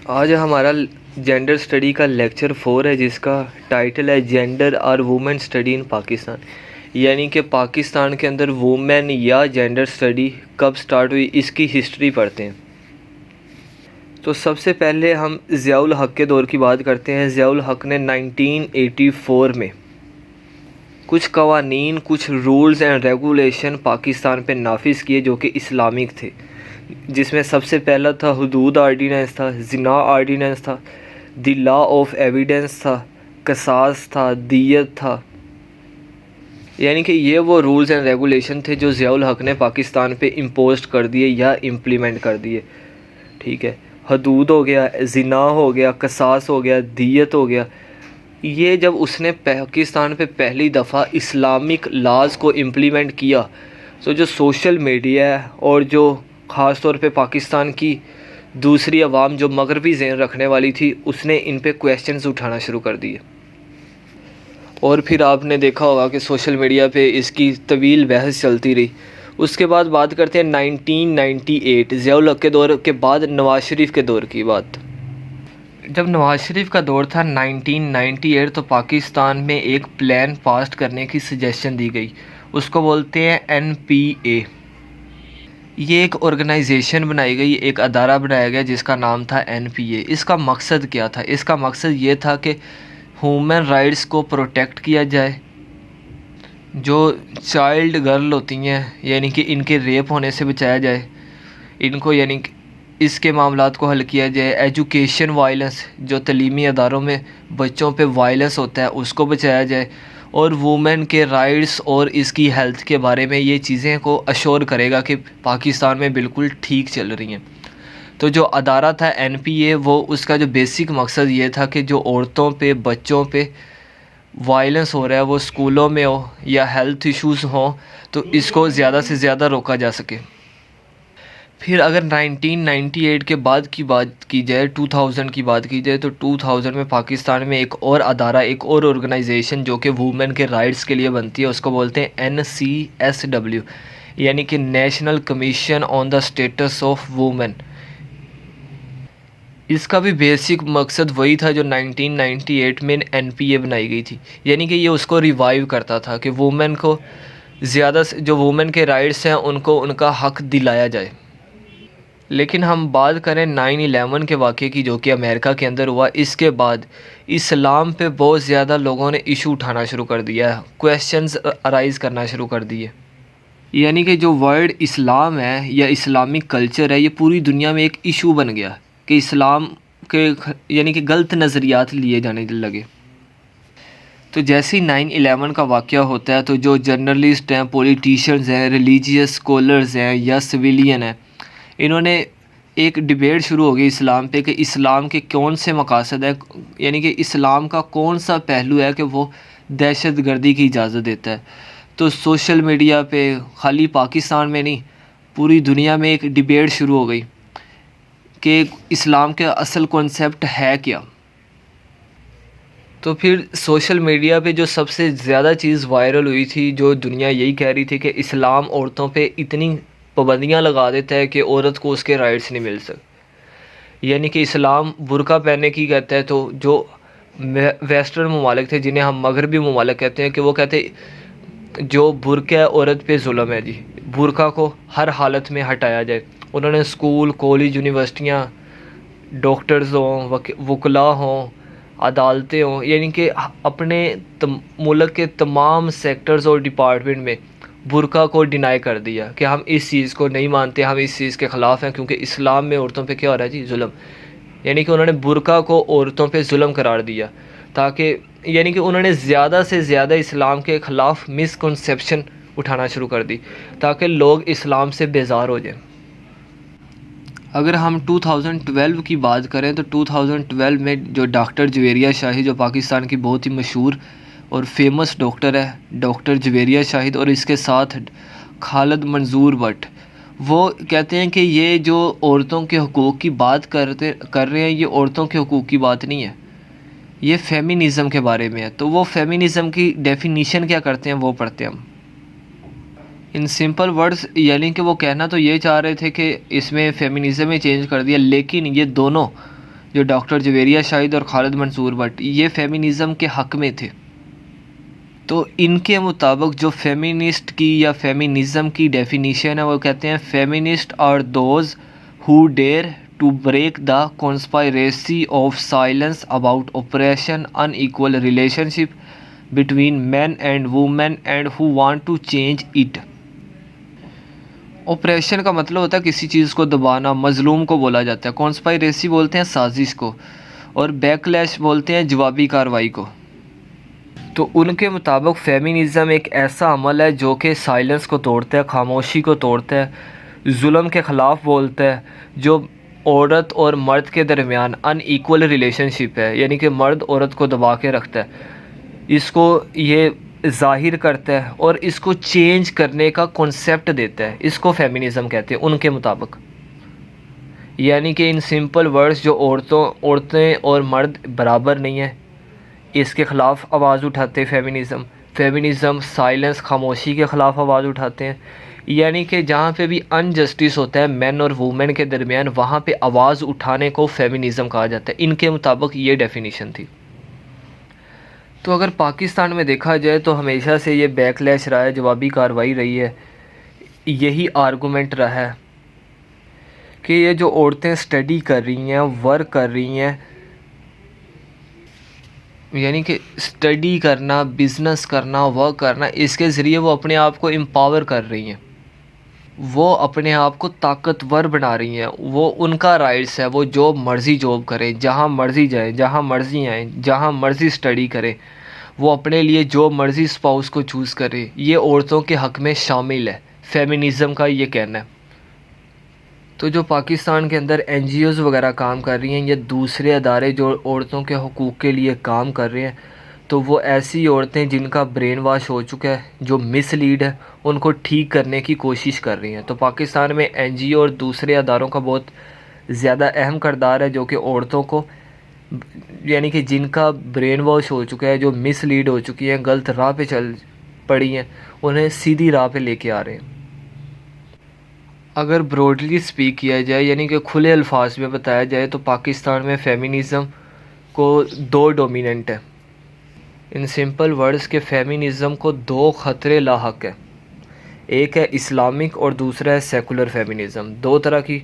آج ہمارا gender study کا لیکچر 4 ہے، جس کا ٹائٹل ہے جینڈر اور وومن اسٹڈی ان پاکستان، یعنی کہ پاکستان کے اندر وومن یا جینڈر اسٹڈی کب سٹارٹ ہوئی، اس کی ہسٹری پڑھتے ہیں۔ تو سب سے پہلے ہم ضیاء الحق کے دور کی بات کرتے ہیں۔ ضیاء الحق نے 1984 میں کچھ قوانین، کچھ رولز اینڈ ریگولیشن پاکستان پہ نافذ کیے جو کہ اسلامک تھے، جس میں سب سے پہلا تھا حدود آرڈیننس تھا، زنا آرڈیننس تھا، دی لا آف ایویڈنس تھا، قصاص تھا، دیت تھا۔ یعنی کہ یہ وہ رولز اینڈ ریگولیشن تھے جو ضیاء الحق نے پاکستان پہ امپوزڈ کر دیے یا امپلیمنٹ کر دیے۔ ٹھیک ہے، حدود ہو گیا، زنا ہو گیا، قصاص ہو گیا، دیت ہو گیا۔ یہ جب اس نے پاکستان پہ پہلی دفعہ اسلامک لاز کو امپلیمنٹ کیا، تو جو سوشل میڈیا ہے اور جو خاص طور پہ پاکستان کی دوسری عوام جو مغربی ذہن رکھنے والی تھی، اس نے ان پہ کویسچنز اٹھانا شروع کر دیے۔ اور پھر آپ نے دیکھا ہوگا کہ سوشل میڈیا پہ اس کی طویل بحث چلتی رہی۔ اس کے بعد بات کرتے ہیں 1998 ضیاء الحق کے دور کے بعد نواز شریف کے دور کی بات۔ جب نواز شریف کا دور تھا 1998، تو پاکستان میں ایک پلان پاس کرنے کی سجیشن دی گئی، اس کو بولتے ہیں NPA۔ یہ ایک آرگنائزیشن بنائی گئی، ایک ادارہ بنایا گیا جس کا نام تھا NPA۔ اس کا مقصد کیا تھا؟ اس کا مقصد یہ تھا کہ ہیومن رائٹس کو پروٹیکٹ کیا جائے، جو چائلڈ گرل ہوتی ہیں یعنی کہ ان کے ریپ ہونے سے بچایا جائے ان کو، یعنی کہ اس کے معاملات کو حل کیا جائے۔ ایجوکیشن وائلنس، جو تعلیمی اداروں میں بچوں پہ وائلنس ہوتا ہے، اس کو بچایا جائے، اور وومن کے رائٹس اور اس کی ہیلتھ کے بارے میں یہ چیزیں کو اشور کرے گا کہ پاکستان میں بالکل ٹھیک چل رہی ہیں۔ تو جو ادارہ تھا NPA، وہ اس کا جو بیسک مقصد یہ تھا کہ جو عورتوں پہ، بچوں پہ وائلنس ہو رہا ہے، وہ اسکولوں میں ہو یا ہیلتھ ایشوز ہوں، تو اس کو زیادہ سے زیادہ روکا جا سکے۔ پھر اگر 1998 کے بعد کی بات کی جائے، 2000 کی بات کی جائے، تو 2000 میں پاکستان میں ایک اور ادارہ، ایک اور آرگنائزیشن جو کہ وومن کے رائٹس کے لیے بنتی ہے، اس کو بولتے ہیں NCSW، یعنی کہ national commission on the status of women. اس کا بھی بیسک مقصد وہی تھا جو 1998 میں NPA بنائی گئی تھی، یعنی کہ یہ اس کو ریوائیو کرتا تھا کہ وومن کو زیادہ سے جو وومن کے رائٹس ہیں ان کو ان کا حق دلایا جائے۔ لیکن ہم بات کریں 9/11 کے واقعے کی، جو کہ امریکہ کے اندر ہوا، اس کے بعد اسلام پہ بہت زیادہ لوگوں نے ایشو اٹھانا شروع کر دیا ہے، کویسچنز ارائز کرنا شروع کر دیے۔ یعنی کہ جو ورڈ اسلام ہے یا اسلامک کلچر ہے، یہ پوری دنیا میں ایک ایشو بن گیا کہ اسلام کے یعنی کہ غلط نظریات لیے جانے لگے۔ تو جیسے 9/11 کا واقعہ ہوتا ہے، تو جو جرنلسٹ ہیں، پولیٹیشنز ہیں، ریلیجیس اسکالرز ہیں یا سویلین ہیں، انہوں نے ایک ڈیبیٹ شروع ہو گئی اسلام پہ کہ اسلام کے کون سے مقاصد ہیں، یعنی کہ اسلام کا کون سا پہلو ہے کہ وہ دہشت گردی کی اجازت دیتا ہے۔ تو سوشل میڈیا پہ، خالی پاکستان میں نہیں، پوری دنیا میں ایک ڈیبیٹ شروع ہو گئی کہ اسلام کا اصل کانسیپٹ ہے کیا۔ تو پھر سوشل میڈیا پہ جو سب سے زیادہ چیز وائرل ہوئی تھی، جو دنیا یہی کہہ رہی تھی کہ اسلام عورتوں پہ اتنی پابندیاں لگا دیتا ہے کہ عورت کو اس کے رائٹس نہیں مل سکتے، یعنی کہ اسلام برقع پہننے کی کہتا ہے۔ تو جو ویسٹرن ممالک تھے، جنہیں ہم مغربی ممالک کہتے ہیں، کہ وہ کہتے جو برقع ہے عورت پہ ظلم ہے، جی برقع کو ہر حالت میں ہٹایا جائے۔ انہوں نے اسکول، کالج، یونیورسٹیاں، ڈاکٹرز ہوں، وکلاء ہوں، عدالتیں ہوں، یعنی کہ اپنے ملک کے تمام سیکٹرز اور ڈپارٹمنٹ میں برقع کو ڈینائی کر دیا کہ ہم اس چیز کو نہیں مانتے، ہم اس چیز کے خلاف ہیں، کیونکہ اسلام میں عورتوں پہ کیا ہو رہا ہے جی؟ ظلم۔ یعنی کہ انہوں نے برقع کو عورتوں پہ ظلم قرار دیا، تاکہ یعنی کہ انہوں نے زیادہ سے زیادہ اسلام کے خلاف مسکنسیپشن اٹھانا شروع کر دی تاکہ لوگ اسلام سے بیزار ہو جائیں۔ اگر ہم 2012 کی بات کریں، تو 2012 میں جو ڈاکٹر جویریہ شاہی، جو پاکستان کی بہت ہی مشہور اور فیمس ڈاکٹر ہے، ڈاکٹر جویریہ شاہد، اور اس کے ساتھ خالد منظور بٹ، وہ کہتے ہیں کہ یہ جو عورتوں کے حقوق کی بات کر رہے ہیں، یہ عورتوں کے حقوق کی بات نہیں ہے، یہ فیمینزم کے بارے میں ہے۔ تو وہ فیمینزم کی ڈیفینیشن کیا کرتے ہیں، وہ پڑھتے ہیں ہم۔ ان سمپل ورڈز، یعنی کہ وہ کہنا تو یہ چاہ رہے تھے کہ اس میں فیمینزم ہی چینج کر دیا، لیکن یہ دونوں جو ڈاکٹر جویریہ شاہد اور خالد منصور بٹ، یہ فیمنزم کے حق میں تھے. تو ان کے مطابق جو فیمنسٹ کی یا فیمنزم کی ڈیفینیشن ہے وہ کہتے ہیں feminist are those who dare to break the conspiracy of silence about oppression in equal relationship between men and women and who want to change it. Oppression کا مطلب ہوتا ہے کسی چیز کو دبانا، مظلوم کو بولا جاتا ہے. کانسپائریسی بولتے ہیں سازش کو، اور بیکلیش بولتے ہیں جوابی کارروائی کو. تو ان کے مطابق فیمنزم ایک ایسا عمل ہے جو کہ سائلنس کو توڑتا ہے، خاموشی کو توڑتا ہے، ظلم کے خلاف بولتا ہے، جو عورت اور مرد کے درمیان ان ایکول ریلیشن شپ ہے، یعنی کہ مرد عورت کو دبا کے رکھتا ہے، اس کو یہ ظاہر کرتا ہے اور اس کو چینج کرنے کا کنسیپٹ دیتا ہے. اس کو فیمنزم کہتے ہیں ان کے مطابق. یعنی کہ ان سمپل ورڈز جو عورتیں اور مرد برابر نہیں ہیں، اس کے خلاف آواز اٹھاتے فیمنزم سائلنس، خاموشی کے خلاف آواز اٹھاتے ہیں. یعنی کہ جہاں پہ بھی انجسٹس ہوتا ہے مین اور وومن کے درمیان، وہاں پہ آواز اٹھانے کو فیمنزم کہا جاتا ہے. ان کے مطابق یہ ڈیفینیشن تھی. تو اگر پاکستان میں دیکھا جائے تو ہمیشہ سے یہ بیک لیش رہا ہے، جوابی کارروائی رہی ہے. یہی آرگومنٹ رہا ہے کہ یہ جو عورتیں اسٹڈی کر رہی ہیں، ورک کر رہی ہیں، یعنی کہ اسٹڈی کرنا، بزنس کرنا، ورک کرنا، اس کے ذریعے وہ اپنے آپ کو امپاور کر رہی ہیں، وہ اپنے آپ کو طاقتور بنا رہی ہیں. وہ ان کا رائٹس ہے، وہ جو مرضی جاب کریں، جہاں مرضی جائیں، جہاں مرضی آئیں، جہاں مرضی اسٹڈی کریں، وہ اپنے لیے جو مرضی اسپاؤس کو چوز کرے. یہ عورتوں کے حق میں شامل ہے، فیمنزم کا یہ کہنا ہے. تو جو پاکستان کے اندر این جی اوز وغیرہ کام کر رہی ہیں یا دوسرے ادارے جو عورتوں کے حقوق کے لیے کام کر رہے ہیں، تو وہ ایسی عورتیں جن کا برین واش ہو چکا ہے، جو مس لیڈ ہے، ان کو ٹھیک کرنے کی کوشش کر رہی ہیں. تو پاکستان میں این جی او اور دوسرے اداروں کا بہت زیادہ اہم کردار ہے، جو کہ عورتوں کو، یعنی کہ جن کا برین واش ہو چکا ہے، جو مس لیڈ ہو چکی ہیں، غلط راہ پہ چل پڑی ہیں، انہیں سیدھی راہ پہ لے کے آ رہے ہیں. اگر براڈلی سپیک کیا جائے، یعنی کہ کھلے الفاظ میں بتایا جائے، تو پاکستان میں فیمنزم کو دو ڈومیننٹ ہے. ان سمپل ورڈز کے فیمنزم کو دو خطرے لاحق ہیں. ایک ہے اسلامک اور دوسرا ہے سیکولر فیمنزم. دو طرح کی،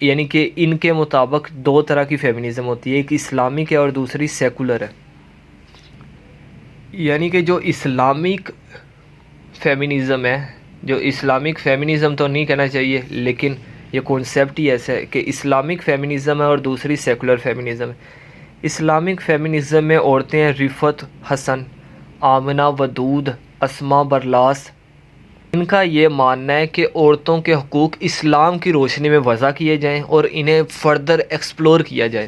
یعنی کہ ان کے مطابق دو طرح کی فیمنزم ہوتی ہے، ایک اسلامک ہے اور دوسری سیکولر ہے. یعنی کہ جو اسلامک فیمنزم ہے، جو اسلامک فیمنزم تو نہیں کہنا چاہیے، لیکن یہ کانسیپٹ ہی ایسا ہے کہ اسلامک فیمنزم ہے اور دوسری سیکولر فیمنزم ہے. اسلامک فیمنزم میں عورتیں ہیں رفعت حسن، آمنہ ودود، اسماء برلاس. ان کا یہ ماننا ہے کہ عورتوں کے حقوق اسلام کی روشنی میں وضع کیے جائیں اور انہیں فردر ایکسپلور کیا جائے.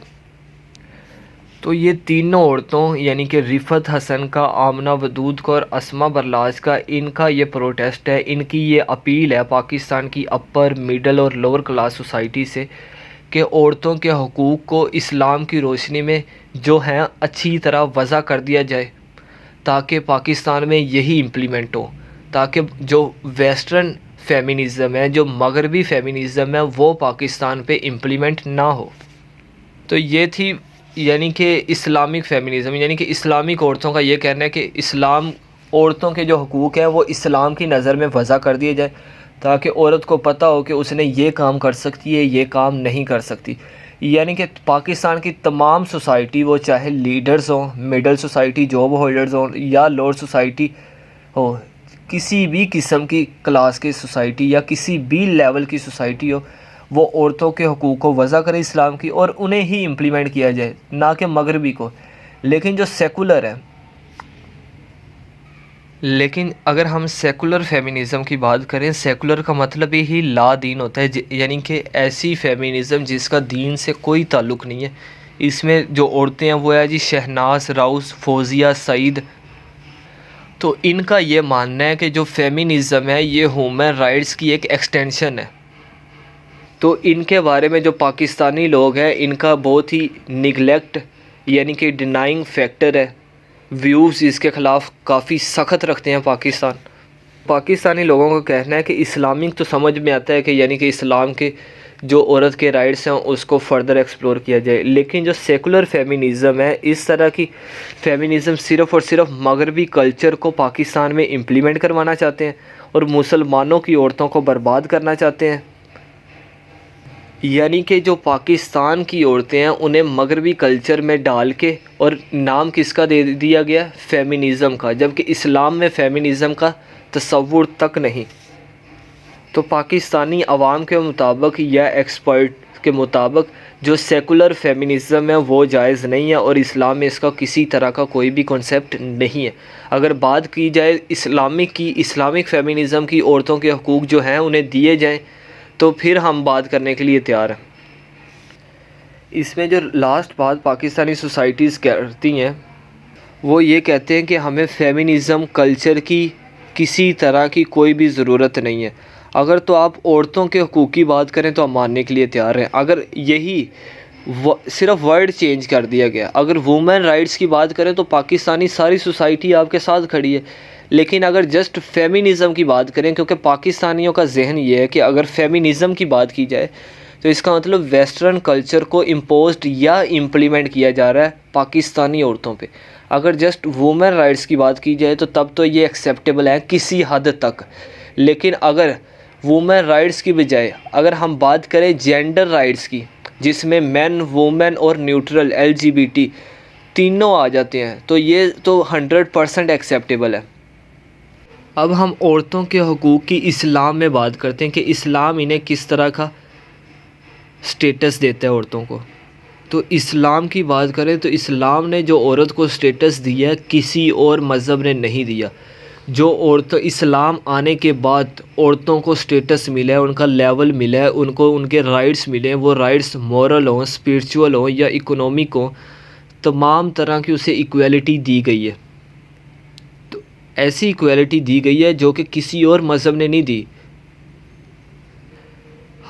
تو یہ تینوں عورتوں، یعنی کہ رفعت حسن کا، آمنہ ودود کا اور اسماء برلاس کا، ان کا یہ پروٹیسٹ ہے، ان کی یہ اپیل ہے پاکستان کی اپر، مڈل اور لوور کلاس سوسائٹی سے کہ عورتوں کے حقوق کو اسلام کی روشنی میں جو ہیں اچھی طرح وضع کر دیا جائے، تاکہ پاکستان میں یہی امپلیمنٹ ہو، تاکہ جو ویسٹرن فیمنزم ہے، جو مغربی فیمنزم ہے، وہ پاکستان پہ امپلیمنٹ نہ ہو. تو یہ تھی یعنی کہ اسلامک فیمنزم، یعنی کہ اسلامک عورتوں کا یہ کہنا ہے کہ اسلام، عورتوں کے جو حقوق ہیں وہ اسلام کی نظر میں وضع کر دیے جائے، تاکہ عورت کو پتہ ہو کہ اس نے یہ کام کر سکتی ہے، یہ کام نہیں کر سکتی. یعنی کہ پاکستان کی تمام سوسائٹی، وہ چاہے لیڈرز ہوں، مڈل سوسائٹی، جاب ہولڈرز ہوں، یا لوور سوسائٹی ہو، کسی بھی قسم کی کلاس کی سوسائٹی یا کسی بھی لیول کی سوسائٹی ہو، وہ عورتوں کے حقوق کو وضع کرے اسلام کی، اور انہیں ہی امپلیمنٹ کیا جائے، نہ کہ مغربی کو. لیکن جو سیکولر ہے، لیکن اگر ہم سیکولر فیمنزم کی بات کریں، سیکولر کا مطلب ہی لا دین ہوتا ہے، یعنی کہ ایسی فیمنزم جس کا دین سے کوئی تعلق نہیں ہے. اس میں جو عورتیں ہیں وہ ہے جی شہناز، راؤس، فوزیہ، سعید. تو ان کا یہ ماننا ہے کہ جو فیمنزم ہے یہ ہیومن رائٹس کی ایک ایکسٹینشن ہے. تو ان کے بارے میں جو پاکستانی لوگ ہیں، ان کا بہت ہی نگلیکٹ، یعنی کہ ڈینائنگ فیکٹر ہے. ویوز اس کے خلاف کافی سخت رکھتے ہیں پاکستانی لوگوں کا کہنا ہے کہ اسلامک تو سمجھ میں آتا ہے کہ یعنی کہ اسلام کے جو عورت کے رائٹس ہیں اس کو فردر ایکسپلور کیا جائے. لیکن جو سیکولر فیمینزم ہے، اس طرح کی فیمینزم صرف اور صرف مغربی کلچر کو پاکستان میں امپلیمنٹ کروانا چاہتے ہیں اور مسلمانوں کی عورتوں کو برباد کرنا چاہتے ہیں. یعنی کہ جو پاکستان کی عورتیں ہیں انہیں مغربی کلچر میں ڈال کے، اور نام کس کا دے دیا گیا؟ فیمینزم کا، جبکہ اسلام میں فیمینزم کا تصور تک نہیں. تو پاکستانی عوام کے مطابق یا ایکسپرٹ کے مطابق جو سیکولر فیمینزم ہے وہ جائز نہیں ہے، اور اسلام میں اس کا کسی طرح کا کوئی بھی کنسیپٹ نہیں ہے. اگر بات کی جائے اسلامک فیمینزم کی، عورتوں کے حقوق جو ہیں انہیں دیے جائیں تو پھر ہم بات کرنے کے لیے تیار ہیں. اس میں جو لاسٹ بات پاکستانی سوسائٹیز کرتی ہیں وہ یہ کہتے ہیں کہ ہمیں فیمینزم کلچر کی کسی طرح کی کوئی بھی ضرورت نہیں ہے. اگر تو آپ عورتوں کے حقوق کی بات کریں تو ہم ماننے کے لیے تیار ہیں. اگر یہی صرف ورڈ چینج کر دیا گیا، اگر وومن رائٹس کی بات کریں تو پاکستانی ساری سوسائٹی آپ کے ساتھ کھڑی ہے. لیکن اگر جسٹ فیمینزم کی بات کریں، کیونکہ پاکستانیوں کا ذہن یہ ہے کہ اگر فیمینزم کی بات کی جائے تو اس کا مطلب ویسٹرن کلچر کو امپوزڈ یا امپلیمنٹ کیا جا رہا ہے پاکستانی عورتوں پہ. اگر جسٹ وومن رائٹس کی بات کی جائے تو تب تو یہ ایکسیپٹیبل ہے کسی حد تک. لیکن اگر وومن رائٹس کی بجائے اگر ہم بات کریں جینڈر رائٹس کی، جس میں مین، وومن اور نیوٹرل LGBT تینوں آ جاتے ہیں، تو یہ تو 100% ایکسیپٹیبل ہے. اب ہم عورتوں کے حقوق کی اسلام میں بات کرتے ہیں کہ اسلام انہیں کس طرح کا سٹیٹس دیتا ہے عورتوں کو. تو اسلام کی بات کریں تو اسلام نے جو عورت کو سٹیٹس دیا ہے کسی اور مذہب نے نہیں دیا. جو اسلام آنے کے بعد عورتوں کو سٹیٹس ملا ہے، ان کا لیول ملا ہے، ان کو ان کے رائٹس ملے ہیں، وہ رائٹس مورل ہوں، اسپریچول ہوں یا اکنامک ہوں، تمام طرح کی اسے ایکویلٹی دی گئی ہے. تو ایسی ایکویلٹی دی گئی ہے جو کہ کسی اور مذہب نے نہیں دی.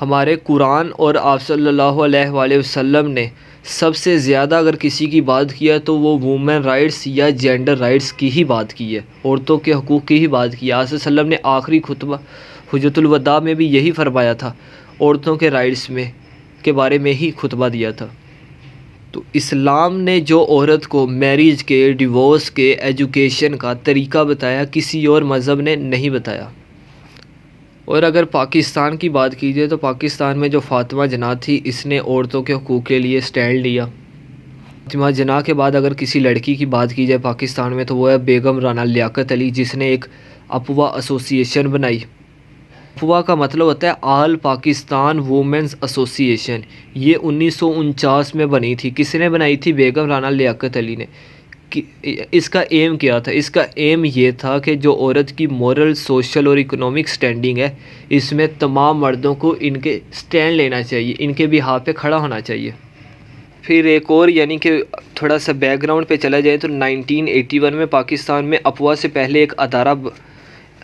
ہمارے قرآن اور آپ صلی اللہ علیہ وآلہ وسلم نے سب سے زیادہ اگر کسی کی بات کیا تو وہ وومن رائٹس یا جینڈر رائٹس کی ہی بات کی ہے، عورتوں کے حقوق کی ہی بات کی ہے. آپ صلی اللہ علیہ وسلم نے آخری خطبہ حجۃ الوداع میں بھی یہی فرمایا تھا، عورتوں کے رائٹس کے بارے میں ہی خطبہ دیا تھا. تو اسلام نے جو عورت کو میریج کے، ڈیورس کے، ایجوکیشن کا طریقہ بتایا کسی اور مذہب نے نہیں بتایا. اور اگر پاکستان کی بات کی جائے تو پاکستان میں جو فاطمہ جناح تھی، اس نے عورتوں کے حقوق کے لیے سٹینڈ لیا. فاطمہ جناح کے بعد اگر کسی لڑکی کی بات کی جائے پاکستان میں تو وہ ہے بیگم رانا لیاقت علی، جس نے ایک اپوا ایسوسی ایشن بنائی. اپوا کا مطلب ہوتا ہے آل پاکستان وومنز ایسوسی ایشن. یہ 1949 میں بنی تھی. کس نے بنائی تھی؟ بیگم رانا لیاقت علی نے. اس کا ایم کیا تھا؟ اس کا ایم یہ تھا کہ جو عورت کی مورل، سوشل اور اکنامک سٹینڈنگ ہے، اس میں تمام مردوں کو ان کے سٹینڈ لینا چاہیے، ان کے بھی ہاتھ پہ کھڑا ہونا چاہیے. پھر ایک اور یعنی کہ تھوڑا سا بیک گراؤنڈ پہ چلا جائے تو 1981 میں پاکستان میں اپوا سے پہلے ایک ادارہ،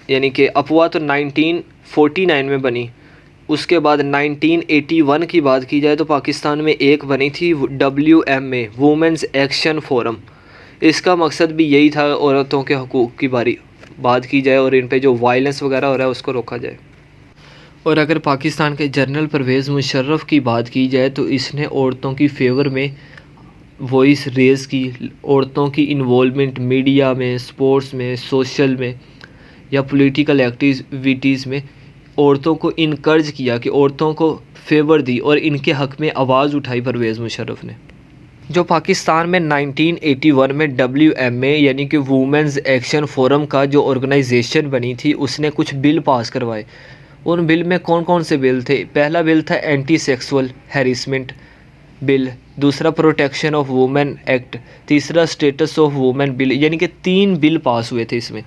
یعنی کہ اپوا تو 1949 میں بنی. اس کے بعد 1981 کی بات کی جائے تو پاکستان میں ایک بنی تھی WMA، وومنز ایکشن فورم. اس کا مقصد بھی یہی تھا عورتوں کے حقوق کی بات کی جائے اور ان پہ جو وائلنس وغیرہ ہو رہا ہے اس کو روکا جائے. اور اگر پاکستان کے جنرل پرویز مشرف کی بات کی جائے تو اس نے عورتوں کی فیور میں وائس ریز کی، عورتوں کی انوالومنٹ میڈیا میں، سپورٹس میں، سوشل میں یا پولیٹیکل ایکٹیویٹیز میں عورتوں کو انکرج کیا کہ عورتوں کو فیور دی اور ان کے حق میں آواز اٹھائی پرویز مشرف نے. جو پاکستان میں 1981 میں WMA یعنی کہ وومنز ایکشن فورم کا جو آرگنائزیشن بنی تھی، اس نے کچھ بل پاس کروائے. ان بل میں کون کون سے بل تھے؟ پہلا بل تھا اینٹی سیکسول ہیریسمنٹ بل، دوسرا پروٹیکشن آف وومن ایکٹ، تیسرا اسٹیٹس آف وومن بل. یعنی کہ 3 بل پاس ہوئے تھے اس میں.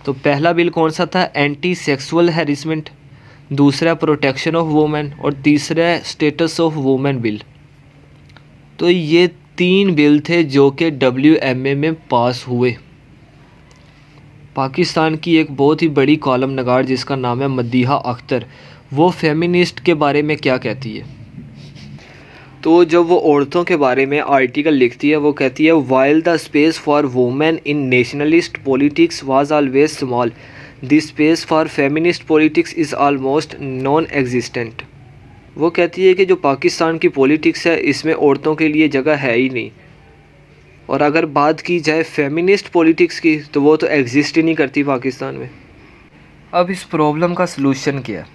تو پہلا بل کون سا تھا؟ اینٹی سیکسول ہیریسمنٹ، دوسرا پروٹیکشن آف وومن اور تیسرا اسٹیٹس آف وومن بل. تو یہ 3 بل تھے جو کہ WMA میں پاس ہوئے. پاکستان کی ایک بہت ہی بڑی کالم نگار جس کا نام ہے مدیحہ اختر، وہ فیمینسٹ کے بارے میں کیا کہتی ہے؟ تو جب وہ عورتوں کے بارے میں آرٹیکل لکھتی ہے وہ کہتی ہے while the space for women in nationalist politics was always small, the space for feminist politics is almost non-existent. وہ کہتی ہے کہ جو پاکستان کی پولیٹکس ہے اس میں عورتوں کے لیے جگہ ہے ہی نہیں، اور اگر بات کی جائے فیمنسٹ پولیٹکس کی تو وہ تو ایگزسٹ ہی نہیں کرتی پاکستان میں۔ اب اس پرابلم کا سلوشن کیا ہے؟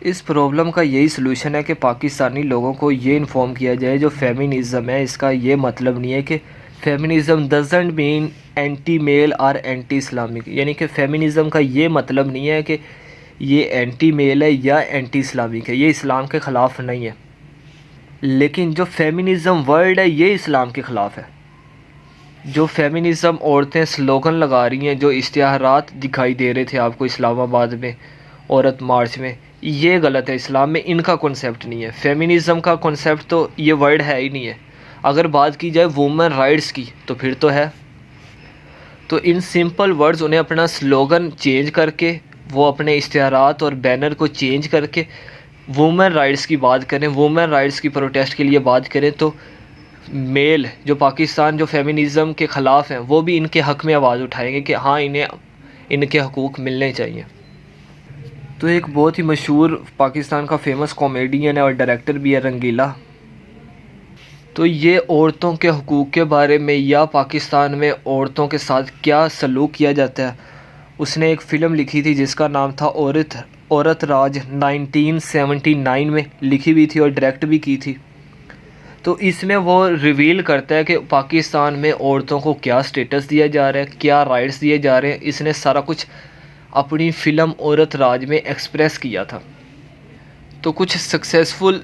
اس پرابلم کا یہی سلوشن ہے کہ پاکستانی لوگوں کو یہ انفارم کیا جائے جو فیمنزم ہے اس کا یہ مطلب نہیں ہے کہ فیمنزم ڈزنٹ مین اینٹی میل اور اینٹی اسلامک، یعنی کہ فیمنزم کا یہ مطلب نہیں ہے کہ یہ اینٹی میل ہے یا اینٹی اسلامک ہے، یہ اسلام کے خلاف نہیں ہے، لیکن جو فیمنزم ورڈ ہے یہ اسلام کے خلاف ہے۔ جو فیمنزم عورتیں سلوگن لگا رہی ہیں، جو اشتہارات دکھائی دے رہے تھے آپ کو اسلام آباد میں عورت مارچ میں، یہ غلط ہے، اسلام میں ان کا کنسیپٹ نہیں ہے۔ فیمنزم کا کنسیپٹ تو یہ ورڈ ہے ہی نہیں ہے۔ اگر بات کی جائے وومن رائٹس کی تو پھر تو ہے، تو ان سمپل ورڈز انہیں اپنا سلوگن چینج کر کے، وہ اپنے اشتہارات اور بینر کو چینج کر کے وومن رائٹس کی بات کریں، وومن رائٹس کی پروٹیسٹ کے لیے بات کریں، تو میل جو پاکستان جو فیمنزم کے خلاف ہیں وہ بھی ان کے حق میں آواز اٹھائیں گے کہ ہاں انہیں ان کے حقوق ملنے چاہیے۔ تو ایک بہت ہی مشہور پاکستان کا فیمس کامیڈین ہے اور ڈائریکٹر بھی ہے رنگیلا، تو یہ عورتوں کے حقوق کے بارے میں یا پاکستان میں عورتوں کے ساتھ کیا سلوک کیا جاتا ہے، اس نے ایک فلم لکھی تھی جس کا نام تھا عورت راج، 1979 میں لکھی ہوئی تھی اور ڈائریکٹ بھی کی تھی۔ تو اس میں وہ ریویل کرتا ہے کہ پاکستان میں عورتوں کو کیا سٹیٹس دیا جا رہا ہے، کیا رائٹس دیے جا رہے ہیں، اس نے سارا کچھ اپنی فلم عورت راج میں ایکسپریس کیا تھا۔ تو کچھ سکسیزفل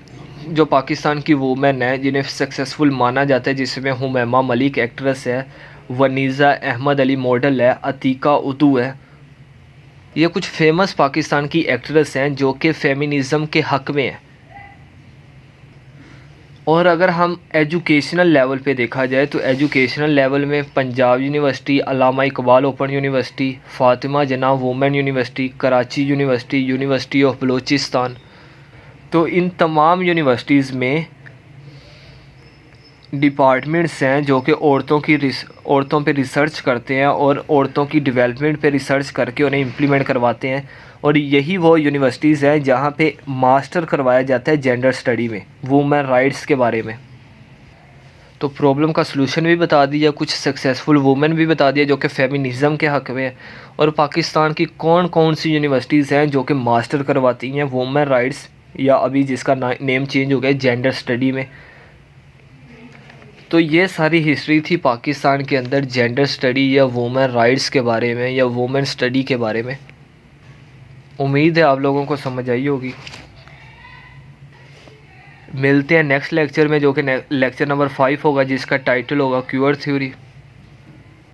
جو پاکستان کی وومن ہیں جنہیں سکسیزفل مانا جاتا ہے، جس میں ہمیمہ ملک ایکٹریس ہے، ونیزہ احمد علی ماڈل ہے، عتیقہ ادو ہے، یہ کچھ فیمس پاکستان کی ایکٹریس ہیں جو کہ فیمنزم کے حق میں ہیں۔ اور اگر ہم ایجوکیشنل لیول پہ دیکھا جائے تو ایجوکیشنل لیول میں Punjab university, Allama Iqbal open university, Fatima Jinnah women university, Karachi university, university of Balochistan, تو ان تمام یونیورسٹیز میں ڈپارٹمنٹس ہیں جو کہ عورتوں پہ ریسرچ کرتے ہیں اور عورتوں کی ڈیولپمنٹ پہ ریسرچ کر کے انہیں امپلیمنٹ کرواتے ہیں، اور یہی وہ یونیورسٹیز ہیں جہاں پہ ماسٹر کروایا جاتا ہے جینڈر سٹڈی میں، وومن رائٹس کے بارے میں۔ تو پرابلم کا سلوشن بھی بتا دیا، کچھ سکسیزفل وومن بھی بتا دیا جو کہ فیمنزم کے حق میں ہیں، اور پاکستان کی کون کون سی یونیورسٹیز ہیں جو کہ ماسٹر کرواتی ہیں وومن رائٹس، یا ابھی جس کا نیم چینج ہو گیا جینڈر سٹڈی میں۔ تو یہ ساری ہسٹری تھی پاکستان کے اندر جینڈر سٹڈی یا وومن رائٹس کے بارے میں یا وومن سٹڈی کے بارے میں۔ امید ہے آپ لوگوں کو سمجھ آئی ہوگی۔ ملتے ہیں نیکسٹ لیکچر میں جو کہ لیکچر نمبر 5 ہوگا، جس کا ٹائٹل ہوگا کیور تھیوری۔